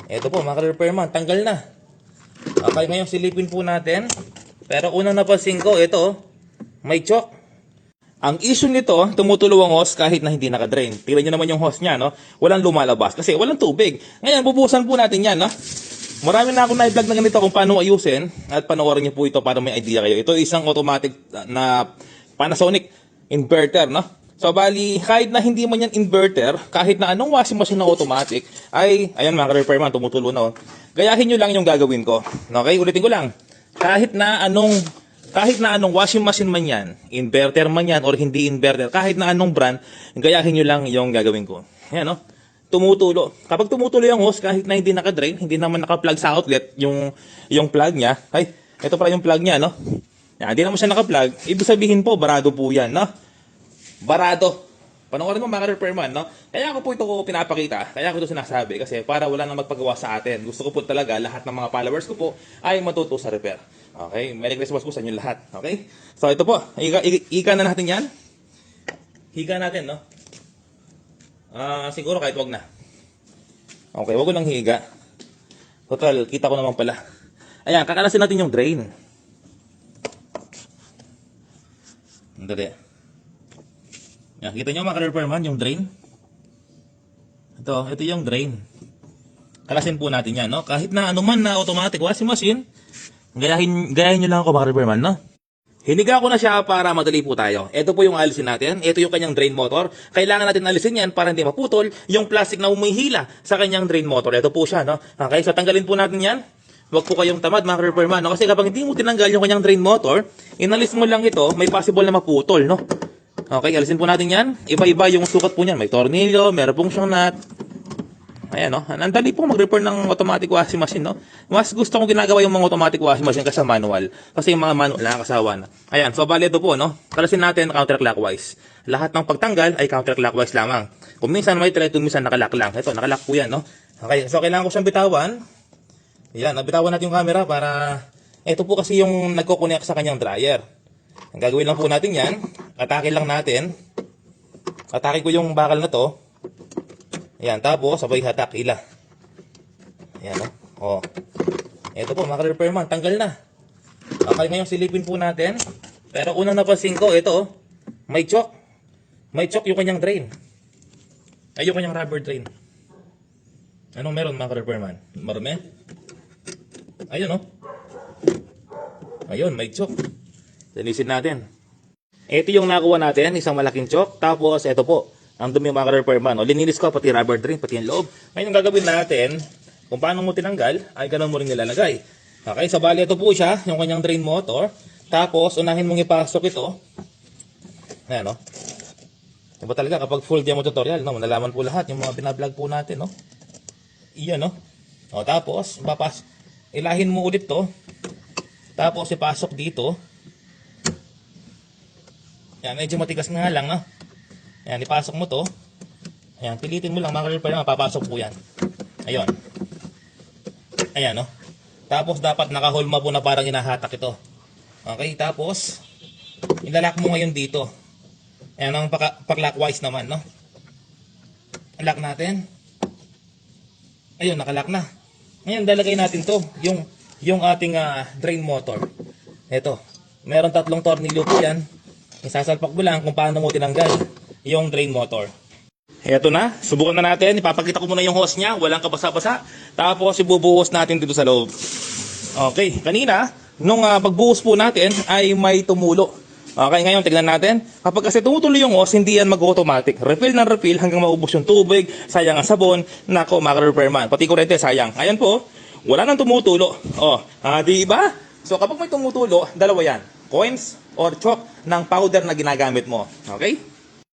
Ito po mga ka-repairman, tanggal na. Okay, ngayon silipin po natin. Pero unang napansin ko, ito, may choke. Ang issue nito, tumutulo ang hose kahit na hindi naka-drain. Tingnan nyo naman yung hose niya, no? Walang lumalabas kasi walang tubig. Ngayon, bubuhusan po natin yan, no? Marami na akong na-vlog na ganito kung paano ayusin at panoorin nyo po ito para may idea kayo. Ito isang automatic na Panasonic inverter, no? So, bali, kahit na hindi man yan inverter, kahit na anong washing machine na automatic, ay, ayan mga ka-repairman, tumutulo na, oh. Gayahin nyo lang yung gagawin ko. Okay, ulitin ko lang. Kahit na anong washing machine man yan, inverter man yan, or hindi inverter, kahit na anong brand, gayahin nyo lang yung gagawin ko. Ayan, no? Tumutulo. Kapag tumutulo yung hose, kahit na hindi naka-drain, hindi naman naka-plug sa outlet, yung plug niya, ay, ito pala yung plug niya, no? Yan, hindi naman siya naka-plug, ibig sabihin po, barado po yan, no? Barado. Panoorin mo mga repairman, no? Kaya ako po ito pinapakita, kaya ako ito sinasabi, kasi para wala nang magpagawa sa atin. Gusto ko po talaga, lahat ng mga followers ko po, ay matuto sa repair. Okay? Merry Christmas po sa inyo lahat. Okay? So, ito po. Ika na natin yan. Higa natin, no? Siguro kahit wag na. Okay, wag ko lang higa. Total, kita ko naman pala. Ayan, kakalasin natin yung drain. Dali. Yan, kita nyo mga ka-repairman, yung drain. Ito yung drain. Kalasin po natin yan, no? Kahit na anuman na automatic washing machine, gayahin nyo lang ako mga ka-repairman, no? Hiniga ko na siya para madali po tayo. Ito po yung alisin natin. Ito yung kanyang drain motor. Kailangan natin alisin yan para hindi maputol yung plastic na umihila sa kanyang drain motor. Ito po siya, no? Okay, so tanggalin po natin yan. Huwag po kayong tamad mga ka-repairman, no? Kasi kapag hindi mo tinanggal yung kanyang drain motor, inalis mo lang ito, may possible na maputol, no? Okay, alisin po natin yan. Iba-iba yung sukat po niyan. May tornilyo, meron pong siyang nut. Ayan, no? Ang dali po mag-repair ng automatic washing machine, no? Mas gusto kong ginagawa yung mga automatic washing machine kaysa manual. Kasi yung mga manual, nakakasawa na. Ayan, so bali ito po, no? Kalasin natin counterclockwise. Lahat ng pagtanggal ay counterclockwise lamang. Kung minsan may thread, kung minsan nakalock lang. Ito, nakalock po yan, no? Okay, so kailangan ko siyang bitawan. Ayan, nabitawan natin yung camera para... Ito po kasi yung nagko-connect sa kanyang dryer. Ang gagawin lang po natin yan, atake lang natin. Atake ko yung bakal na to. Ayan, tapos sabay hatak ila. Ayan, no? Oh. Ito po, mga ka-repairman, tanggal na. Okay, ngayon silipin po natin. Pero unang napansin ko, ito, may choke. May choke yung kanyang drain. Ay, yung kanyang rubber drain. Anong meron mga ka-repairman? Marami? Ayun, no? Ayun, may choke. Linisin natin. Ito yung nakuha natin, isang malaking choke. Tapos, ito po, ang dumi mga ka-repairman. Lininis ko pati rubber drain, pati yung loob. Ngayon, ang gagawin natin, kung paano mo tinanggal, ay ganun mo rin nilalagay. Okay, so bali ito po siya, yung kanyang drain motor. Tapos, unahin mong ipasok ito. Ayan, no? Diba talaga, kapag full demo tutorial, no? Nalaman po lahat, yung mga binablog po natin, no? Iyan, no? O, tapos, ilahin mo ulit to. Tapos, ipasok dito. Yan, medyo matigas nga lang, no? Yan, ipasok mo to. Ayan, pilitin mo lang, mga ka-repairman, mapapasok po yan. Ayun. Ayan, no? Tapos, dapat nakahulma po na parang hinahatak ito. Okay, tapos, ilalak mo ngayon dito. Ayan, ang pa-clockwise naman, no? Lock natin. Ayun, nakalock na. Ngayon, dalagay natin to, yung ating drain motor. Ito, meron 3 tornilyo po yan. Isasalpak mo lang kung paano mo tinanggal yung drain motor. Eto na, subukan na natin. Ipapakita ko muna yung hose niya, walang kabasa-basa. Tapos ibubuhos natin dito sa loob. Okay, kanina, nung pagbuhos po natin ay may tumulo. Okay, ngayon tignan natin. Kapag kasi tumutuloy yung hose, hindi yan mag-automatic. Refill ng refill hanggang maubos yung tubig, sayang ang sabon. Nako, mga repairman, pati kurente, sayang. Ayan po, wala nang tumutulo. Di ba? So kapag may tumutulo, dalawa yan. Coins or chalk ng powder na ginagamit mo. Okay?